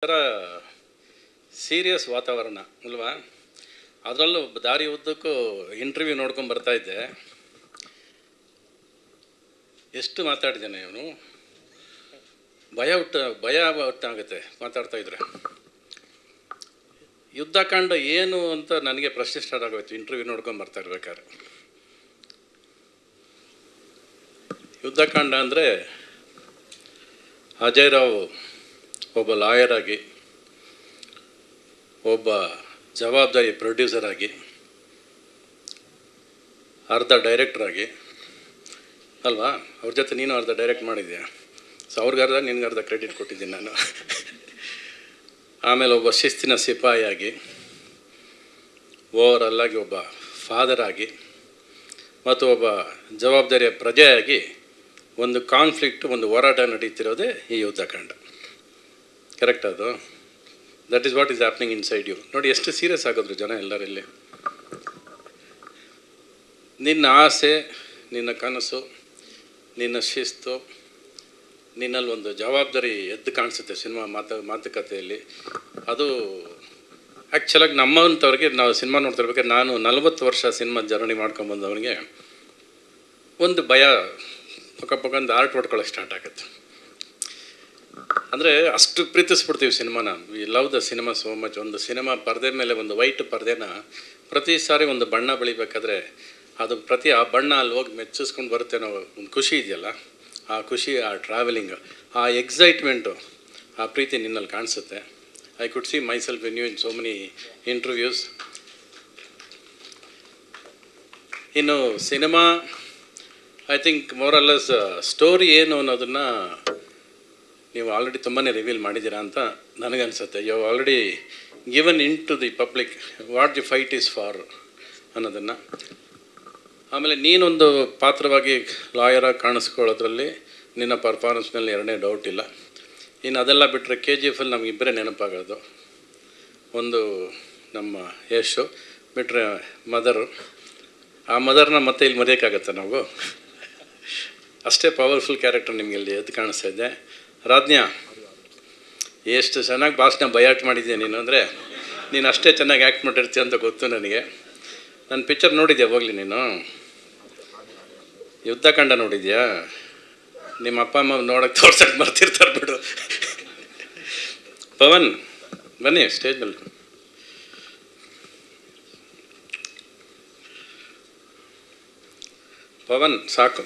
ಥರ ಸೀರಿಯಸ್ ವಾತಾವರಣ ಅಲ್ವಾ? ಅದರಲ್ಲೂ ದಾರಿ ಉದ್ದಕ್ಕೂ ಇಂಟರ್ವ್ಯೂ ನೋಡ್ಕೊಂಡು ಬರ್ತಾಯಿದ್ದೆ. ಎಷ್ಟು ಮಾತಾಡಿದ್ದಾನೆ ಇವನು, ಭಯ ಒಟ್ಟಾಗುತ್ತೆ ಮಾತಾಡ್ತಾಯಿದ್ರೆ. ಯುದ್ಧಕಾಂಡ ಏನು ಅಂತ ನನಗೆ ಪ್ರಶ್ನೆ ಸ್ಟಾರ್ಟ್ ಆಗೋಯ್ತು ಇಂಟರ್ವ್ಯೂ ನೋಡ್ಕೊಂಡು ಬರ್ತಾ ಇರ್ಬೇಕಾದ್ರೆ. ಯುದ್ಧಕಾಂಡ ಅಂದರೆ ಅಜಯ್ ರಾವ್ ಒಬ್ಬ ಲಾಯರ್ ಆಗಿ, ಒಬ್ಬ ಜವಾಬ್ದಾರಿ ಪ್ರೊಡ್ಯೂಸರ್ ಆಗಿ, ಅರ್ಧ ಡೈರೆಕ್ಟರ್ ಆಗಿ ಅಲ್ವಾ? ಅವ್ರ ಜೊತೆ ನೀನು ಅರ್ಧ ಡೈರೆಕ್ಟ್ ಮಾಡಿದ್ಯಾ, ಸೊ ಅವ್ರಿಗರ್ಧ ನಿನ್ಗರ್ಧ ಕ್ರೆಡಿಟ್ ಕೊಟ್ಟಿದ್ದೀನಿ ನಾನು. ಆಮೇಲೆ ಒಬ್ಬ ಶಿಸ್ತಿನ ಸಿಪಾಯಿ ಆಗಿ, ಓವರ್ ಆಗಿ ಒಬ್ಬ ಫಾದರ್ ಆಗಿ, ಮತ್ತು ಒಬ್ಬ ಜವಾಬ್ದಾರಿಯ ಪ್ರಜೆಯಾಗಿ ಒಂದು ಕಾನ್ಫ್ಲಿಕ್ಟ್, ಒಂದು ಹೋರಾಟ ನಡೀತಿರೋದೇ ಈ ಯುದ್ಧಕಾಂಡ. ಕರೆಕ್ಟ್? ಅದು that is what is happening inside you. ನೋಡಿ ಎಷ್ಟು ಸೀರಿಯಸ್ ಆಗೋದ್ರು ಜನ ಎಲ್ಲರಲ್ಲಿ. ನಿನ್ನ ಆಸೆ, ನಿನ್ನ ಕನಸು, ನಿನ್ನ ಶಿಸ್ತು, ನಿನ್ನಲ್ಲಿ ಒಂದು ಜವಾಬ್ದಾರಿ ಎದ್ದು ಕಾಣಿಸುತ್ತೆ ಸಿನಿಮಾ ಮಾತುಕತೆಯಲ್ಲಿ. ಅದು ಆ್ಯಕ್ಚುಲಾಗಿ ನಮ್ಮಂಥವ್ರಿಗೆ, ನಾವು ಸಿನಿಮಾ ನೋಡ್ತಿರ್ಬೇಕಾದ್ರೆ, ನಾನು 40 ವರ್ಷ ಸಿನಿಮಾ ಜರ್ನಿ ಮಾಡ್ಕೊಂಬಂದವನಿಗೆ ಒಂದು ಭಯ ಪಕ್ಕ ಆರ್ಟ್ ಹೊಡ್ಕೊಳ್ಳೋಕೆ ಸ್ಟಾರ್ಟ್ ಆಗುತ್ತೆ. ಅಂದರೆ ಅಷ್ಟು ಪ್ರೀತಿಸ್ಬಿಡ್ತೀವಿ ಸಿನಿಮಾನ. We love the cinema so much. ಒಂದು ಸಿನಿಮಾ ಪರದೆ ಮೇಲೆ ಒಂದು ವೈಟ್ ಪರದೆನ ಪ್ರತಿ ಸಾರಿ ಒಂದು ಬಣ್ಣ ಬೆಳಿಬೇಕಾದ್ರೆ ಅದು ಆ ಬಣ್ಣ ಅಲ್ಲಿ ಹೋಗಿ ಮೆಚ್ಚಿಸ್ಕೊಂಡು ಬರುತ್ತೆ ನಾವು, ಒಂದು ಖುಷಿ ಇದೆಯಲ್ಲ, ಆ ಖುಷಿ, ಆ ಟ್ರಾವೆಲಿಂಗ್, ಆ ಎಕ್ಸೈಟ್ಮೆಂಟು, ಆ ಪ್ರೀತಿ ನಿನ್ನಲ್ಲಿ ಕಾಣಿಸುತ್ತೆ. I could see myself in you in so many interviews. ಇನ್ನು cinema I think more or less story ಏನು ಅನ್ನೋದನ್ನು ನೀವು ಆಲ್ರೆಡಿ ತುಂಬಾ ರಿವೀಲ್ ಮಾಡಿದ್ದೀರಾ ಅಂತ ನನಗನ್ಸುತ್ತೆ. You already given into the public what the fight is for ಅನ್ನೋದನ್ನು. ಆಮೇಲೆ ನೀನೊಂದು ಪಾತ್ರವಾಗಿ ಲಾಯರಾಗಿ ಕಾಣಿಸ್ಕೊಳ್ಳೋದ್ರಲ್ಲಿ ನಿನ್ನ ಪರ್ಫಾರ್ಮೆನ್ಸ್ ಮೇಲೆ ಎರಡನೇ ಡೌಟ್ ಇಲ್ಲ. ಇನ್ನು ಅದೆಲ್ಲ ಬಿಟ್ಟರೆ KGF ಅಲ್ಲಿ ನಮಗಿಬ್ಬರೇ ನೆನಪಾಗೋದು. ಒಂದು ನಮ್ಮ ಯಶು, ಬಿಟ್ಟರೆ ಮದರು. ಆ ಮದರ್ನ ಮತ್ತೆ ಇಲ್ಲಿ ಮರೆಯೋಕ್ಕಾಗತ್ತೆ ನಾವು? ಅಷ್ಟೇ ಪವರ್ಫುಲ್ ಕ್ಯಾರೆಕ್ಟರ್ ನಿಮಗೆ ಇಲ್ಲಿ ಎದ್ದು ಕಾಣಿಸ್ತಾ ಇದೆ. ರಾಜ್ಞಾ, ಎಷ್ಟು ಚೆನ್ನಾಗಿ ಭಾಷಣ ಬಯಾಟ್ ಮಾಡಿದ್ಯಾ ನೀನು. ಅಂದರೆ ನೀನು ಅಷ್ಟೇ ಚೆನ್ನಾಗಿ ಆ್ಯಕ್ಟ್ ಮಾಡಿರ್ತೀಯ ಅಂತ ಗೊತ್ತು ನನಗೆ. ನನ್ನ ಪಿಕ್ಚರ್ ನೋಡಿದ್ಯಾ ಹೋಗಲಿ ನೀನು? ಯುದ್ಧಕಾಂಡ ನೋಡಿದ್ಯಾ? ನಿಮ್ಮ ಅಪ್ಪ ಅಮ್ಮ ನೋಡೋಕ್ಕೆ ತೋರ್ಸಕ್ಕೆ ಬರ್ತಿರ್ತಾರೆ ಬಿಡು. ಪವನ್ ಬನ್ನಿ ಸ್ಟೇಜ್ ಮೇಲೆ. ಪವನ್ ಸಾಕು,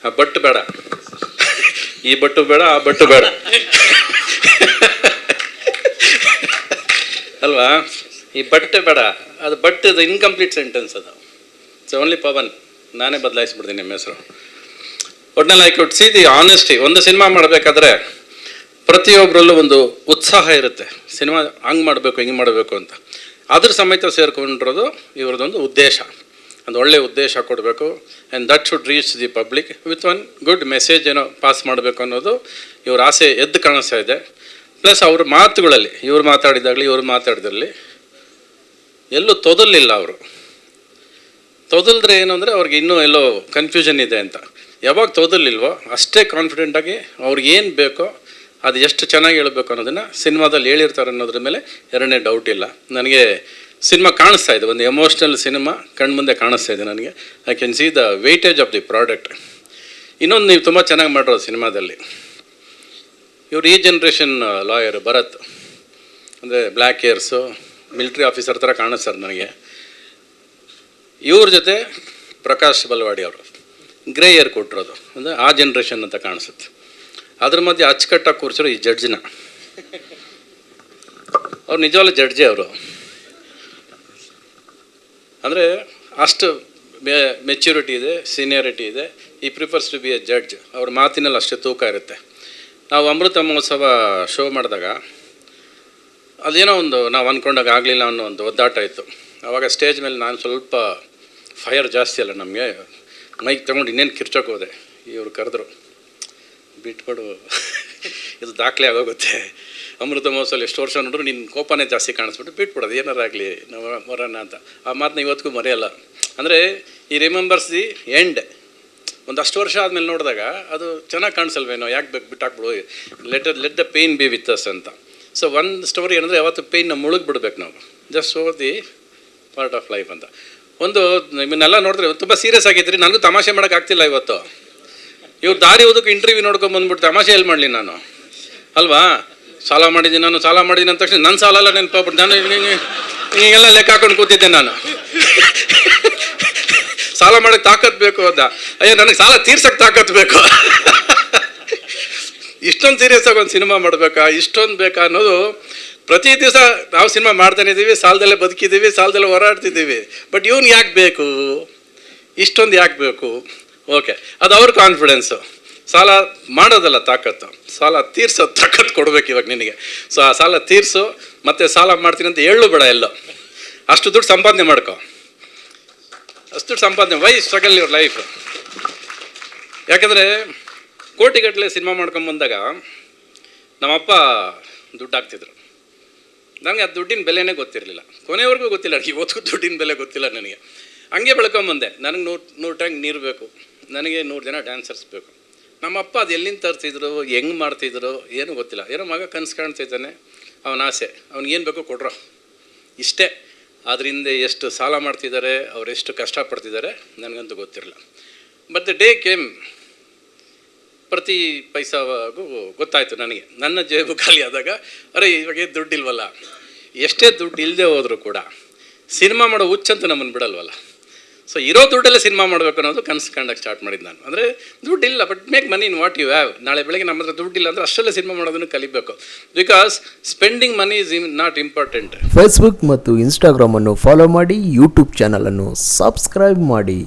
ಆ ಬಟ್ಟು ಬೇಡ, ಈ ಬಟ್ಟು ಬೇಡ, ಆ ಬಟ್ಟು ಬೇಡ ಅಲ್ವಾ? ಈ ಬಟ್ಟೆ ಬೇಡ, ಅದು ಬಟ್ಟೆದು ಇನ್ಕಂಪ್ಲೀಟ್ ಸೆಂಟೆನ್ಸ್ ಅದು. So only Pavan. ನಾನೇ ಬದಲಾಯಿಸ್ಬಿಡ್ತೀನಿ ನಿಮ್ಮ ಹೆಸರು. ಒಟ್ನಲ್ಲಿ I could see the honesty. ಒಂದು ಸಿನಿಮಾ ಮಾಡಬೇಕಾದ್ರೆ ಪ್ರತಿಯೊಬ್ಬರಲ್ಲೂ ಒಂದು ಉತ್ಸಾಹ ಇರುತ್ತೆ, ಸಿನಿಮಾ ಹಂಗೆ ಮಾಡಬೇಕು, ಹಿಂಗೆ ಮಾಡಬೇಕು ಅಂತ. ಅದ್ರ ಸಮೇತ ಸೇರ್ಕೊಂಡಿರೋದು ಇವ್ರದ್ದೊಂದು ಉದ್ದೇಶ, ಒಂದು ಒಳ್ಳೆಯ ಉದ್ದೇಶ ಕೊಡಬೇಕು. And that should reach the public with one good message ಏನೋ ಪಾಸ್ ಮಾಡಬೇಕು ಅನ್ನೋದು ಇವ್ರ ಆಸೆ ಎದ್ದು ಕಾಣಿಸ್ತಾ ಇದೆ. ಪ್ಲಸ್ ಅವ್ರ ಮಾತುಗಳಲ್ಲಿ, ಇವ್ರು ಮಾತಾಡಿದಾಗಲಿ ಇವ್ರು ಮಾತಾಡಿದಲ್ಲಿ ಎಲ್ಲೂ ತೊದಲಿಲ್ಲ. ಅವರು ತೊದಲಿದ್ರೆ ಏನು ಅಂದರೆ ಅವ್ರಿಗೆ ಇನ್ನೂ ಎಲ್ಲೋ ಕನ್ಫ್ಯೂಷನ್ ಇದೆ ಅಂತ. ಯಾವಾಗ ತೊದಲಿಲ್ವೋ ಅಷ್ಟೇ ಕಾನ್ಫಿಡೆಂಟಾಗಿ ಅವ್ರಿಗೆ ಏನು ಬೇಕೋ ಅದು ಎಷ್ಟು ಚೆನ್ನಾಗಿ ಹೇಳಬೇಕು ಅನ್ನೋದನ್ನು ಸಿನಿಮಾದಲ್ಲಿ ಹೇಳಿರ್ತಾರೆ ಅನ್ನೋದ್ರ ಮೇಲೆ ಎರಡನೇ ಡೌಟ್ ಇಲ್ಲ. ನನಗೆ ಸಿನಿಮಾ ಕಾಣಿಸ್ತಾ ಇದೆ, ಒಂದು ಎಮೋಷ್ನಲ್ ಸಿನಿಮಾ ಕಣ್ಮುಂದೆ ಕಾಣಿಸ್ತಾ ಇದೆ ನನಗೆ. I can see the weightage of the product. ಇನ್ನೊಂದು, ನೀವು ತುಂಬ ಚೆನ್ನಾಗಿ ಮಾಡಿರೋದು ಸಿನಿಮಾದಲ್ಲಿ, ಇವರು ಈ ಜನ್ರೇಷನ್ ಲಾಯರ್ ಭರತ್, ಅಂದರೆ ಬ್ಲ್ಯಾಕ್ ಹೇರ್ಸು, ಮಿಲಿಟ್ರಿ ಆಫೀಸರ್ ಥರ ಕಾಣಿಸ್ತಾರೆ ನನಗೆ. ಇವ್ರ ಜೊತೆ ಪ್ರಕಾಶ್ ಬಲ್ವಾಡಿ ಅವರು ಗ್ರೇ ಏರ್ ಕೊಟ್ಟಿರೋದು, ಅಂದರೆ ಆ ಜನ್ರೇಷನ್ ಅಂತ ಕಾಣಿಸುತ್ತೆ. ಅದ್ರ ಮಧ್ಯೆ ಅಚ್ಚುಕಟ್ಟಾಗಿ ಕೂರಿಸಿರೋ ಈ ಜಡ್ಜ್ನ, ಅವ್ರು ನಿಜವಾಗ್ಲೂ ಜಡ್ಜೆ ಅವರು. ಅಂದರೆ ಅಷ್ಟು ಮೆಚ್ಯೂರಿಟಿ ಇದೆ, ಸೀನಿಯರಿಟಿ ಇದೆ. He prefers to be a judge. ಅವ್ರ ಮಾತಿನಲ್ಲಿ ಅಷ್ಟೇ ತೂಕ ಇರುತ್ತೆ. ನಾವು ಅಮೃತ ಮಹೋತ್ಸವ ಶೋ ಮಾಡಿದಾಗ ಅದೇನೋ ಒಂದು ನಾವು ಅಂದ್ಕೊಂಡಾಗ ಆಗಲಿಲ್ಲ ಅನ್ನೋ ಒಂದು ಒದ್ದಾಟ ಇತ್ತು. ಆವಾಗ ಸ್ಟೇಜ್ ಮೇಲೆ ನಾನು ಸ್ವಲ್ಪ ಫೈರ್ ಜಾಸ್ತಿ ಅಲ್ಲ ನಮಗೆ, ಮೈಕ್ ತೊಗೊಂಡು ಇನ್ನೇನು ಕಿರ್ಚೋಕೆ ಹೋದೆ. ಇವರು ಕರೆದ್ರು, ಬಿಟ್ಕೊಡು, ಇದು ದಾಖಲೆ ಆಗೋಗುತ್ತೆ, ಅಮೃತ ಮಹೋತ್ಸವ ಎಷ್ಟು ವರ್ಷ ನೋಡ್ರು ನಿನ್ನ ಕೋಪನೇ ಜಾಸ್ತಿ ಕಾಣಿಸ್ಬಿಟ್ಟು ಬಿಟ್ಬಿಡೋದು, ಏನಾರಾಗಲಿ ನಾವು ಮರೋಣ ಅಂತ. ಆ ಮಾತನ್ನ ಇವತ್ತಿಗೂ ಮರೆಯಲ್ಲ. ಅಂದರೆ ಈ ರಿಮೆಂಬರ್ಸ್ ದಿ ಎಂಡ್. ಒಂದಷ್ಟು ವರ್ಷ ಆದಮೇಲೆ ನೋಡಿದಾಗ ಅದು ಚೆನ್ನಾಗಿ ಕಾಣಿಸಲ್ವೇನೋ, ಯಾಕೆ ಬಿಟ್ಟಾಕ್ಬಿಡು, let the pain be with us ಅಂತ. ಸೊ ಒಂದು ಸ್ಟೋರಿ ಏನಂದರೆ ಯಾವತ್ತು ಪೇಯ್ನ ಮುಳುಗ್ಬಿಡ್ಬೇಕು ನಾವು, just show the part of life ಅಂತ. ಒಂದು ನಿಮ್ಮನ್ನೆಲ್ಲ ನೋಡಿದ್ರೆ ತುಂಬ ಸೀರಿಯಸ್ ಆಗಿದ್ರಿ, ನನಗೂ ತಮಾಷೆ ಮಾಡೋಕೆ ಆಗ್ತಿಲ್ಲ ಇವತ್ತು. ಇವ್ರು ದಾರಿ ಓದಕ್ಕೆ ಇಂಟರ್ವ್ಯೂ ನೋಡ್ಕೊಂಡು ಬಂದ್ಬಿಟ್ಟು ತಮಾಷೆ ಎಲ್ಲಿ ಮಾಡಲಿ ನಾನು ಅಲ್ವಾ? ಸಾಲ ಮಾಡಿದ್ದೀನಿ ನಾನು, ಸಾಲ ಮಾಡಿದ್ದೀನಿ ಅಂದ ತಕ್ಷಣ ನನ್ನ ಸಾಲ ಎಲ್ಲ ನೆನಪಾಗ್ಬಿಟ್ಟು ನಾನು ಹೀಗೆಲ್ಲ ಲೆಕ್ಕ ಹಾಕೊಂಡು ಕೂತಿದ್ದೆ ನಾನು. ಸಾಲ ಮಾಡೋಕ್ಕೆ ತಾಕತ್ ಬೇಕು ಅದ, ಅಯ್ಯೋ ನನಗೆ ಸಾಲ ತೀರ್ಸಕ್ಕೆ ತಾಕತ್ ಬೇಕು. ಇಷ್ಟೊಂದು ಸೀರಿಯಸ್ ಆಗಿ ಒಂದು ಸಿನಿಮಾ ಮಾಡಬೇಕಾ, ಇಷ್ಟೊಂದು ಬೇಕಾ ಅನ್ನೋದು. ಪ್ರತಿ ದಿವಸ ನಾವು ಸಿನಿಮಾ ಮಾಡ್ತಾನೆ ಇದ್ದೀವಿ, ಸಾಲದಲ್ಲೇ ಬದುಕಿದ್ದೀವಿ, ಸಾಲದಲ್ಲೇ ಹೋರಾಡ್ತಿದ್ದೀವಿ. ಬಟ್ ಇವ್ನು ಯಾಕೆ ಬೇಕು, ಇಷ್ಟೊಂದು ಯಾಕೆ ಬೇಕು? ಓಕೆ, ಅದು ಅವ್ರ ಕಾನ್ಫಿಡೆನ್ಸು. ಸಾಲ ಮಾಡೋದಲ್ಲ ತಾಕತ್ತು, ಸಾಲ ತೀರ್ಸೋ ತಾಕತ್ತು ಕೊಡ್ಬೇಕು ಇವಾಗ ನಿನಗೆ. ಸೊ ಆ ಸಾಲ ತೀರ್ಸು, ಮತ್ತೆ ಸಾಲ ಮಾಡ್ತೀನಿ ಅಂತ ಹೇಳು ಬೇಡ ಎಲ್ಲೋ. ಅಷ್ಟು ದುಡ್ಡು ಸಂಪಾದನೆ ಮಾಡ್ಕೊ, ಅಷ್ಟು ದುಡ್ಡು ಸಂಪಾದನೆ. Why struggle your life? ಯಾಕಂದರೆ ಕೋಟಿಗಟ್ಟಲೆ ಸಿನಿಮಾ ಮಾಡ್ಕೊಂಬಂದಾಗ ನಮ್ಮಪ್ಪ ದುಡ್ಡು ಹಾಕ್ತಿದ್ರು. ನನಗೆ ಆ ದುಡ್ಡಿನ ಬೆಲೆನೇ ಗೊತ್ತಿರಲಿಲ್ಲ, ಕೊನೆವರೆಗೂ ಗೊತ್ತಿಲ್ಲ. ಇವತ್ತು ದುಡ್ಡಿನ ಬೆಲೆ ಗೊತ್ತಿಲ್ಲ ನನಗೆ. ಹಂಗೆ ಬೆಳ್ಕೊಂಬಂದೆ. ನನಗೆ 100 ಟ್ಯಾಂಕ್ ನೀರು ಬೇಕು, ನನಗೆ 100 ಜನ ಡ್ಯಾನ್ಸರ್ಸ್ ಬೇಕು. ನಮ್ಮಪ್ಪ ಅದು ಎಲ್ಲಿಂದ ತರ್ತಿದ್ರು, ಹೆಂಗೆ ಮಾಡ್ತಿದ್ರು ಏನೂ ಗೊತ್ತಿಲ್ಲ. ಏನೋ ಮಗ ಕನಸು ಕಾಣ್ತಿದ್ದಾನೆ, ಅವನ ಆಸೆ, ಅವ್ನಿಗೇನು ಬೇಕೋ ಕೊಡ್ರೋ, ಇಷ್ಟೇ. ಅದರಿಂದ ಎಷ್ಟು ಸಾಲ ಮಾಡ್ತಿದ್ದಾರೆ, ಅವ್ರು ಎಷ್ಟು ಕಷ್ಟಪಡ್ತಿದ್ದಾರೆ ನನಗಂತೂ ಗೊತ್ತಿರಲಿಲ್ಲ. ಬಟ್ ದ ಡೇ ಕೇಮ್, ಪ್ರತಿ ಪೈಸಾಗೂ ಗೊತ್ತಾಯಿತು ನನಗೆ. ನನ್ನ ಜೇಬು ಖಾಲಿ ಆದಾಗ, ಅರೆ ಇವಾಗ ದುಡ್ಡಿಲ್ವಲ್ಲ. ಎಷ್ಟೇ ದುಡ್ಡು ಇಲ್ಲದೆ ಹೋದರೂ ಕೂಡ ಸಿನಿಮಾ ಮಾಡೋ ಹುಚ್ಚಂತೂ ನಮ್ಮನ್ನು ಬಿಡಲ್ವಲ್ಲ. ಸೊ ಇರೋ ದುಡ್ಡಲ್ಲೇ ಸಿನಿಮಾ ಮಾಡಬೇಕು ಅನ್ನೋದು ಕನಸು ಕಂಡಕ್ಕೆ ಸ್ಟಾರ್ಟ್ ಮಾಡಿದ್ದು ನಾನು. ಅಂದರೆ ದುಡ್ಡಿಲ್ಲ, but make money in what you have. ನಾಳೆ ಬೆಳಗ್ಗೆ ನಮ್ಮ ಹತ್ರ ದುಡ್ಡಿಲ್ಲ ಅಂದರೆ ಅಷ್ಟಲ್ಲೇ ಸಿನಿಮಾ ಮಾಡೋದನ್ನು ಕಲಿಬೇಕು. Because spending money is not important. Facebook ಮತ್ತು ಇನ್ಸ್ಟಾಗ್ರಾಮನ್ನು ಫಾಲೋ ಮಾಡಿ, ಯೂಟ್ಯೂಬ್ ಚಾನಲನ್ನು ಸಬ್ಸ್ಕ್ರೈಬ್ ಮಾಡಿ.